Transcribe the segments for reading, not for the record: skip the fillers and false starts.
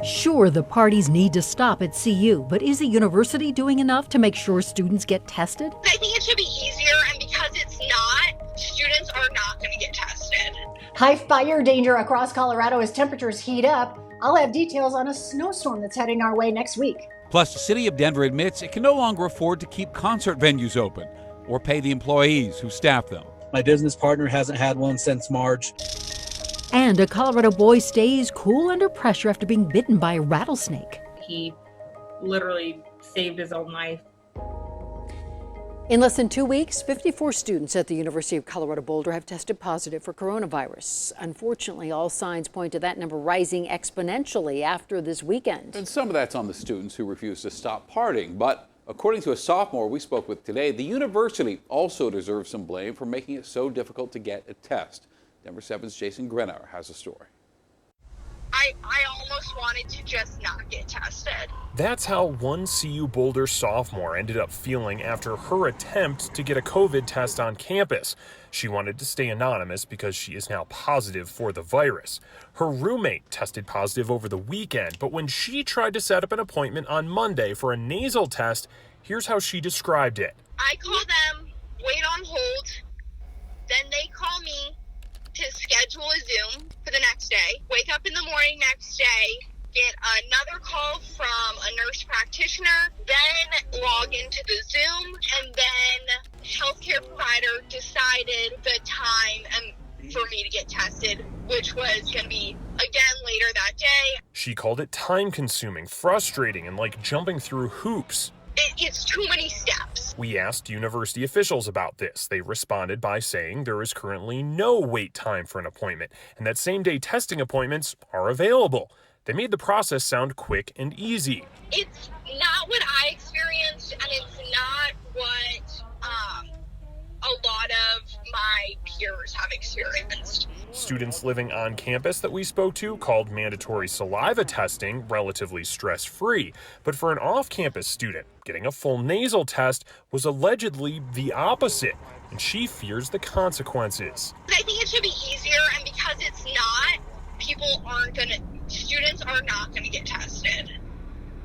Sure, the parties need to stop at CU, but is the university doing enough to make sure students get tested? I think it should be easier, and because it's not, students are not going to get tested. High fire danger across Colorado as temperatures heat up. I'll have details on a snowstorm that's heading our way next week. Plus, the city of Denver admits it can no longer afford to keep concert venues open or pay the employees who staff them. My business partner hasn't had one since March. And a Colorado boy stays cool under pressure after being bitten by a rattlesnake. He literally saved his own life. In less than 2 weeks, 54 students at the University of Colorado Boulder have tested positive for coronavirus. Unfortunately, all signs point to that number rising exponentially after this weekend. And some of that's on the students who refuse to stop partying. But according to a sophomore we spoke with today, the university also deserves some blame for making it so difficult to get a test. Denver7's Jason Grenauer has a story. I almost wanted to just not get tested. That's how one CU Boulder sophomore ended up feeling after her attempt to get a COVID test on campus. She wanted to stay anonymous because she is now positive for the virus. Her roommate tested positive over the weekend, but when she tried to set up an appointment on Monday for a nasal test, here's how she described it. I call them, wait on hold, then they call me to schedule a Zoom for the next day, wake up in the morning next day, get another call from a nurse practitioner, then log into the Zoom, and then healthcare provider decided the time for me to get tested, which was going to be again later that day. She called it time-consuming, frustrating, and like jumping through hoops. It's too many steps. We asked university officials about this. They responded by saying there is currently no wait time for an appointment and that same-day testing appointments are available. They made the process sound quick and easy. It's not what I experienced, and it's not what a lot of my peers have experienced. Students living on campus that we spoke to called mandatory saliva testing relatively stress-free. But for an off-campus student, getting a full nasal test was allegedly the opposite, and she fears the consequences. I think it should be easier, and because it's not, students are not going to get tested.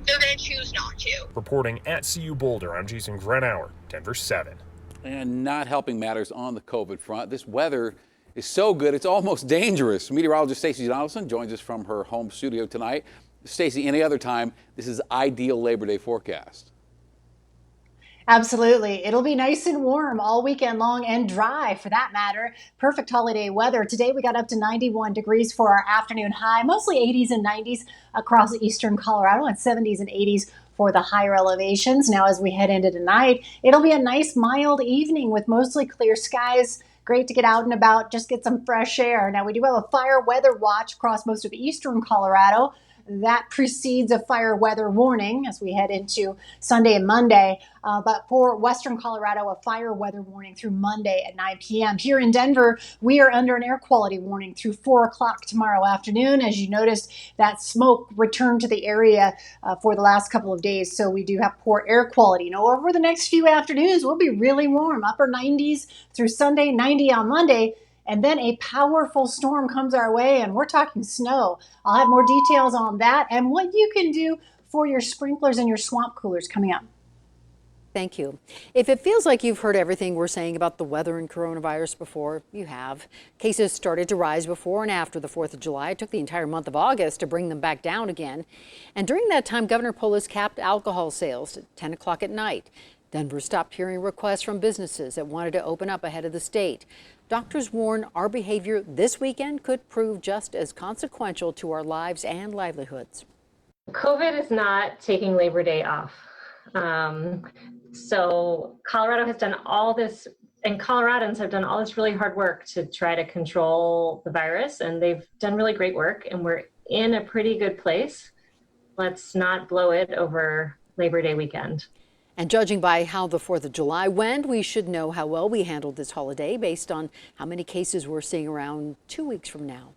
They're going to choose not to. Reporting at CU Boulder, I'm Jason Grenauer, Denver7. And not helping matters on the COVID front. This weather is so good, it's almost dangerous. Meteorologist Stacey Donaldson joins us from her home studio tonight. Stacey, any other time, this is ideal Labor Day forecast. Absolutely. It'll be nice and warm all weekend long and dry for that matter. Perfect holiday weather. Today we got up to 91 degrees for our afternoon high, mostly 80s and 90s across eastern Colorado and 70s and 80s for the higher elevations. Now as we head into tonight, it'll be a nice mild evening with mostly clear skies. Great to get out and about, just get some fresh air. Now we do have a fire weather watch across most of eastern Colorado. That precedes a fire weather warning as we head into Sunday and Monday. But for western Colorado, a fire weather warning through Monday at 9 p.m. Here in Denver, we are under an air quality warning through 4 o'clock tomorrow afternoon. As you noticed, that smoke returned to the area for the last couple of days. So we do have poor air quality. Now, over the next few afternoons, we'll be really warm, upper 90s through Sunday, 90 on Monday. And then a powerful storm comes our way, and we're talking snow. I'll have more details on that and what you can do for your sprinklers and your swamp coolers coming up. Thank you. If it feels like you've heard everything we're saying about the weather and coronavirus before, you have. Cases started to rise before and after the 4th of July. It took the entire month of August to bring them back down again. And during that time, Governor Polis capped alcohol sales at 10 o'clock at night. Denver stopped hearing requests from businesses that wanted to open up ahead of the state. Doctors warn our behavior this weekend could prove just as consequential to our lives and livelihoods. COVID is not taking Labor Day off. So Colorado has done all this, and Coloradans have done all this really hard work to try to control the virus, and they've done really great work, and we're in a pretty good place. Let's not blow it over Labor Day weekend. And judging by how the 4th of July went, we should know how well we handled this holiday based on how many cases we're seeing around 2 weeks from now.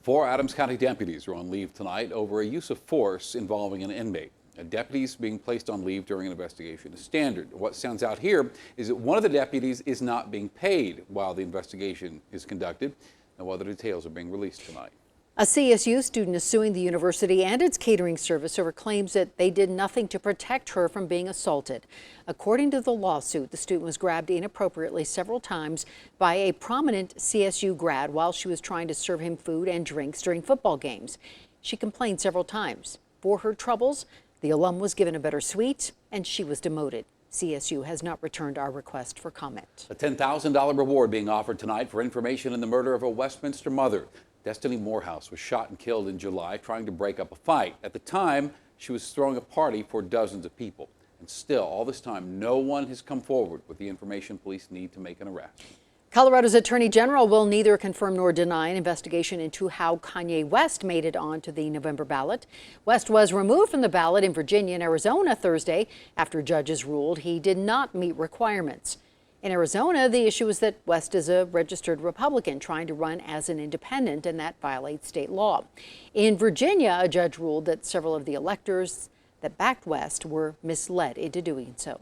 4 Adams County deputies are on leave tonight over a use of force involving an inmate. Deputies being placed on leave during an investigation is standard. What stands out here is that one of the deputies is not being paid while the investigation is conducted. Now, other details are being released tonight. A CSU student is suing the university and its catering service over claims that they did nothing to protect her from being assaulted. According to the lawsuit, the student was grabbed inappropriately several times by a prominent CSU grad while she was trying to serve him food and drinks during football games. She complained several times. For her troubles, the alum was given a better suite and she was demoted. CSU has not returned our request for comment. A $10,000 reward being offered tonight for information in the murder of a Westminster mother. Destiny Morehouse was shot and killed in July trying to break up a fight. At the time, she was throwing a party for dozens of people. And still, all this time, no one has come forward with the information police need to make an arrest. Colorado's Attorney General will neither confirm nor deny an investigation into how Kanye West made it onto the November ballot. West was removed from the ballot in Virginia and Arizona Thursday after judges ruled he did not meet requirements. In Arizona, the issue is that West is a registered Republican trying to run as an independent, and that violates state law. In Virginia, a judge ruled that several of the electors that backed West were misled into doing so.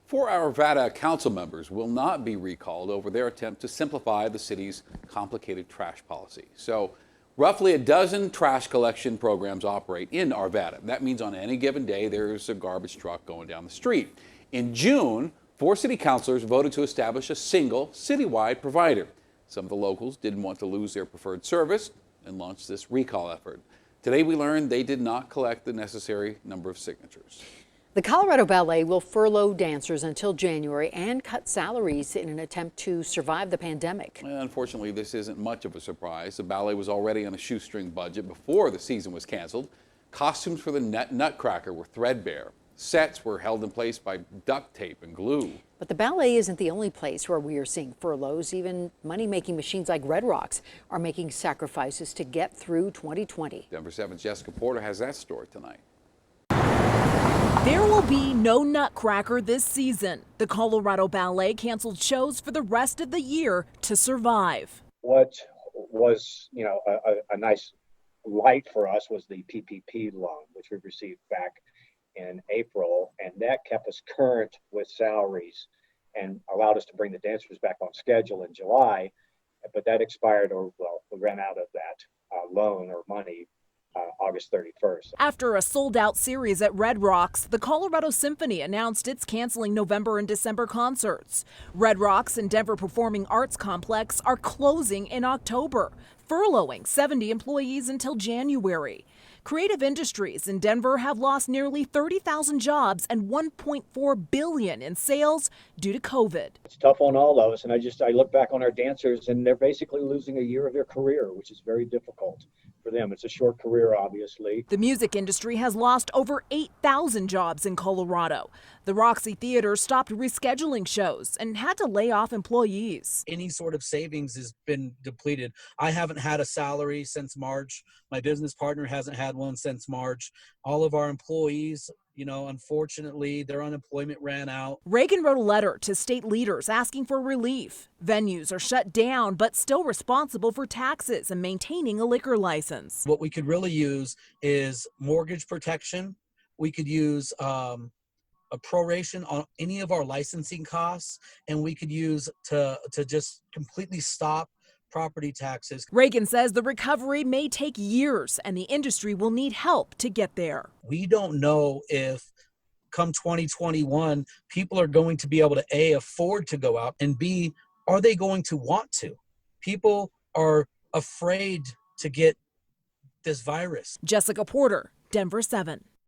4 Arvada council members will not be recalled over their attempt to simplify the city's complicated trash policy. So, roughly a dozen trash collection programs operate in Arvada. That means on any given day, there's a garbage truck going down the street. In June, 4 city councilors voted to establish a single citywide provider. Some of the locals didn't want to lose their preferred service and launched this recall effort. Today we learned they did not collect the necessary number of signatures. The Colorado Ballet will furlough dancers until January and cut salaries in an attempt to survive the pandemic. Unfortunately, this isn't much of a surprise. The ballet was already on a shoestring budget before the season was canceled. Costumes for the Nutcracker were threadbare. Sets were held in place by duct tape and glue. But the ballet isn't the only place where we are seeing furloughs. Even money-making machines like Red Rocks are making sacrifices to get through 2020. Denver7's Jessica Porter has that story tonight. There will be no Nutcracker this season. The Colorado Ballet canceled shows for the rest of the year to survive. What was, a nice light for us was the PPP loan, which we received back in April, and that kept us current with salaries and allowed us to bring the dancers back on schedule in July. But that expired, we ran out of that loan or money August 31st. After a sold-out series at Red Rocks, the Colorado Symphony announced it's canceling November and December concerts. Red Rocks and Denver Performing Arts Complex are closing in October, furloughing 70 employees until January. Creative industries in Denver have lost nearly 30,000 jobs and $1.4 billion in sales due to COVID. It's tough on all of us, and I look back on our dancers, and they're basically losing a year of their career, which is very difficult for them. It's a short career, obviously. The music industry has lost over 8,000 jobs in Colorado. The Roxy Theater stopped rescheduling shows and had to lay off employees. Any sort of savings has been depleted. I haven't had a salary since March. My business partner hasn't had one since March. All of our employees, unfortunately, their unemployment ran out. Reagan wrote a letter to state leaders asking for relief. Venues are shut down, but still responsible for taxes and maintaining a liquor license. What we could really use is mortgage protection. We could use a proration on any of our licensing costs, and we could use to just completely stop property taxes. Reagan says the recovery may take years and the industry will need help to get there. We don't know if come 2021, people are going to be able to A, afford to go out, and B, are they going to want to? People are afraid to get this virus. Jessica Porter, Denver 7.